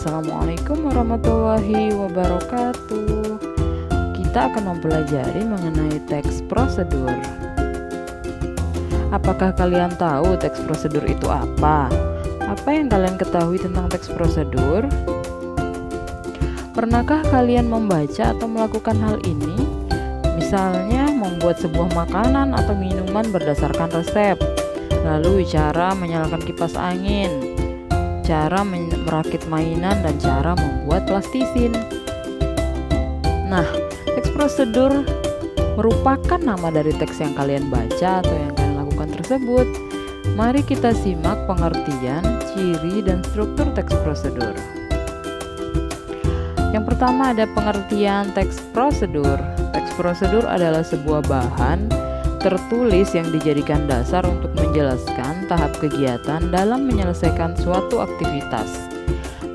Assalamualaikum warahmatullahi wabarakatuh. Kita akan mempelajari mengenai teks prosedur. Apakah kalian tahu teks prosedur itu apa? Apa yang kalian ketahui tentang teks prosedur? Pernahkah kalian membaca atau melakukan hal ini? Misalnya membuat sebuah makanan atau minuman berdasarkan resep, lalu cara menyalakan kipas angin, cara merakit mainan, dan cara membuat plastisin. Nah, teks prosedur merupakan nama dari teks yang kalian baca atau yang kalian lakukan tersebut. Mari kita simak pengertian, ciri, dan struktur teks prosedur. Yang pertama ada pengertian teks prosedur. Teks prosedur adalah sebuah bahan tertulis yang dijadikan dasar untuk menjelaskan tahap kegiatan dalam menyelesaikan suatu aktivitas.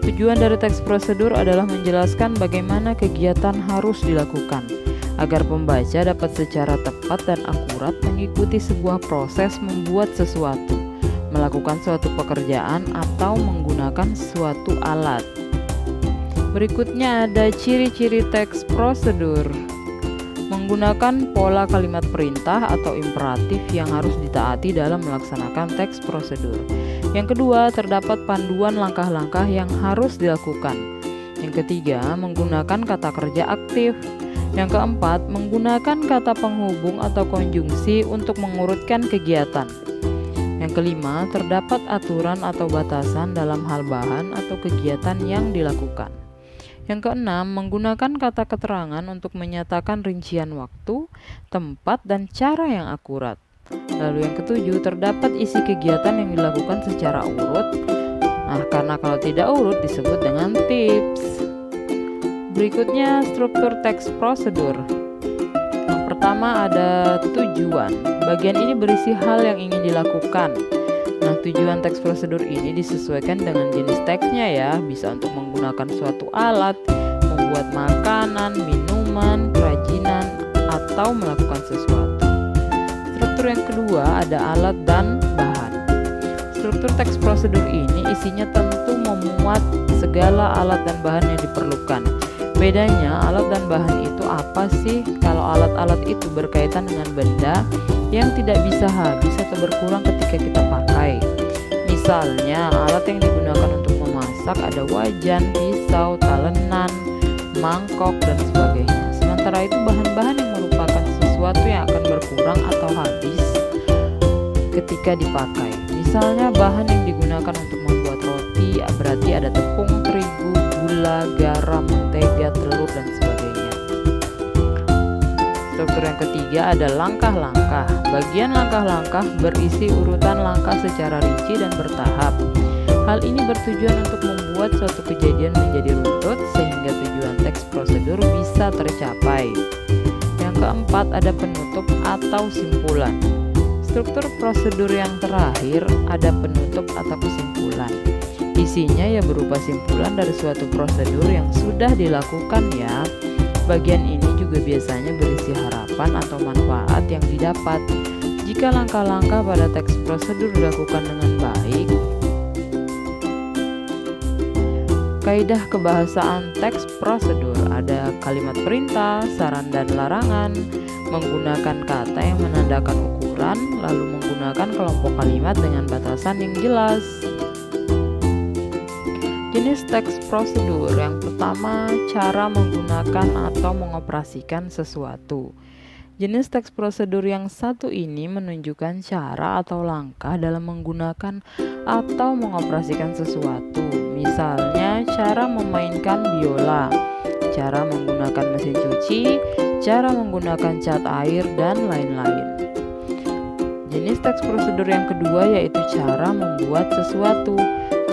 Tujuan dari teks prosedur adalah menjelaskan bagaimana kegiatan harus dilakukan, agar pembaca dapat secara tepat dan akurat mengikuti sebuah proses membuat sesuatu, melakukan suatu pekerjaan, atau menggunakan suatu alat. Berikutnya ada ciri-ciri teks prosedur. Menggunakan pola kalimat perintah atau imperatif yang harus ditaati dalam melaksanakan teks prosedur. Yang kedua, terdapat panduan langkah-langkah yang harus dilakukan. Yang ketiga, menggunakan kata kerja aktif. Yang keempat, menggunakan kata penghubung atau konjungsi untuk mengurutkan kegiatan. Yang kelima, terdapat aturan atau batasan dalam hal bahan atau kegiatan yang dilakukan. Yang keenam, menggunakan kata keterangan untuk menyatakan rincian waktu, tempat, dan cara yang akurat. Lalu yang ketujuh, terdapat isi kegiatan yang dilakukan secara urut. Nah, karena kalau tidak urut disebut dengan tips. Berikutnya, struktur teks prosedur. Yang pertama ada tujuan. Bagian ini berisi hal yang ingin dilakukan. Nah, tujuan teks prosedur ini disesuaikan dengan jenis teksnya ya. Bisa untuk menggunakan suatu alat, membuat makanan, minuman, kerajinan, atau melakukan sesuatu. Struktur yang kedua ada alat dan bahan. Struktur teks prosedur ini isinya tentu memuat segala alat dan bahan yang diperlukan. Bedanya alat dan bahan itu apa sih? Kalau alat-alat itu berkaitan dengan benda yang tidak bisa habis atau berkurang ketika kita pakai. Misalnya alat yang digunakan untuk memasak ada wajan, pisau, talenan, mangkok, dan sebagainya. Sementara itu bahan-bahan yang merupakan sesuatu yang akan berkurang atau habis ketika dipakai. Misalnya bahan yang digunakan untuk membuat roti berarti ada tepung, terigu, gula, garam, mentega, telur, dan sebagainya. Struktur yang ketiga ada langkah-langkah. Bagian langkah-langkah berisi urutan langkah secara rinci dan bertahap. Hal ini bertujuan untuk membuat suatu kejadian menjadi runtut sehingga tujuan teks prosedur bisa tercapai. Yang keempat ada penutup atau simpulan. Struktur prosedur yang terakhir ada penutup atau kesimpulan. Isinya ya berupa simpulan dari suatu prosedur yang sudah dilakukan ya. Bagian ini juga biasanya berisi harapan atau manfaat yang didapat jika langkah-langkah pada teks prosedur dilakukan dengan baik. Kaidah kebahasaan teks prosedur ada kalimat perintah, saran dan larangan, menggunakan kata yang menandakan ukuran, lalu menggunakan kelompok kalimat dengan batasan yang jelas. Jenis teks prosedur yang pertama, cara menggunakan atau mengoperasikan sesuatu. Jenis teks prosedur yang satu ini menunjukkan cara atau langkah dalam menggunakan atau mengoperasikan sesuatu. Misalnya, cara memainkan biola, cara menggunakan mesin cuci, cara menggunakan cat air, dan lain-lain. Jenis teks prosedur yang kedua yaitu cara membuat sesuatu.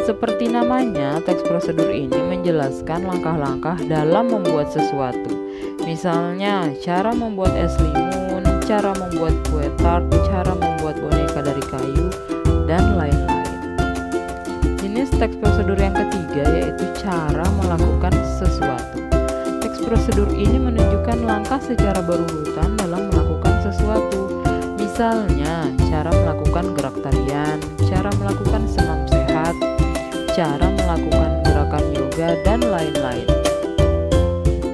Seperti namanya, teks prosedur ini menjelaskan langkah-langkah dalam membuat sesuatu. Misalnya, cara membuat es limun, cara membuat kue tart, cara membuat boneka dari kayu, dan lain-lain. Jenis teks prosedur yang ketiga yaitu cara melakukan sesuatu. Teks prosedur ini menunjukkan langkah secara berurutan dalam melakukan sesuatu. Misalnya, cara melakukan gerak tarian, cara melakukan senam sehat, cara melakukan gerakan yoga, olahraga, dan lain-lain.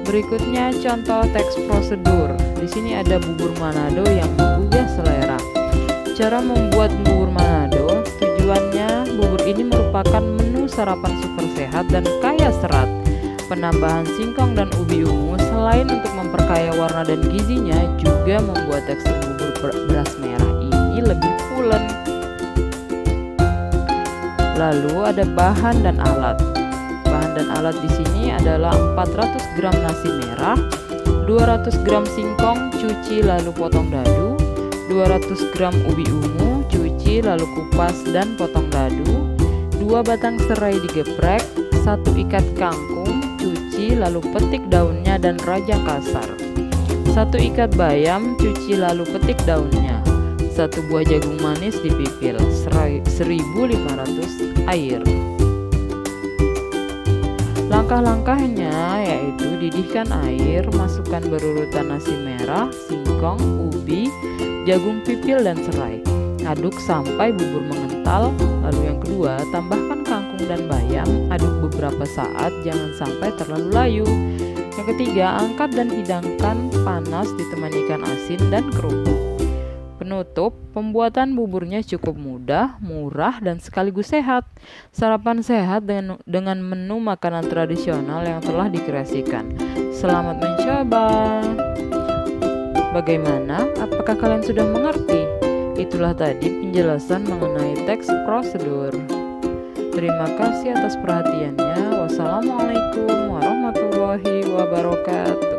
Berikutnya contoh teks prosedur. Di sini ada bubur Manado yang menggugah selera. Cara membuat bubur Manado, tujuannya bubur ini merupakan menu sarapan super sehat dan kaya serat. Penambahan singkong dan ubi ungu selain untuk memperkaya warna dan gizinya juga membuat tekstur bubur beras merah ini lebih pulen. Lalu ada bahan dan alat. Bahan dan alat di sini adalah 400 gram nasi merah, 200 gram singkong cuci lalu potong dadu, 200 gram ubi ungu cuci lalu kupas dan potong dadu, 2 batang serai digeprek, 1 ikat kangkung cuci lalu petik daunnya dan rajang kasar, 1 ikat bayam cuci lalu petik daunnya, 1 buah jagung manis dipipil, 1500 air. Langkah-langkahnya yaitu didihkan air, masukkan berurutan nasi merah, singkong, ubi, jagung pipil dan serai. Aduk sampai bubur mengental. Lalu yang kedua, tambahkan kangkung dan bayam, aduk beberapa saat, jangan sampai terlalu layu. Yang ketiga, angkat dan hidangkan panas ditemani ikan asin dan kerupuk. Penutup, pembuatan buburnya cukup mudah, murah, dan sekaligus sehat. Sarapan sehat dengan menu makanan tradisional yang telah dikreasikan. Selamat mencoba. Bagaimana? Apakah kalian sudah mengerti? Itulah tadi penjelasan mengenai teks prosedur. Terima kasih atas perhatiannya. Wassalamualaikum warahmatullahi wabarakatuh.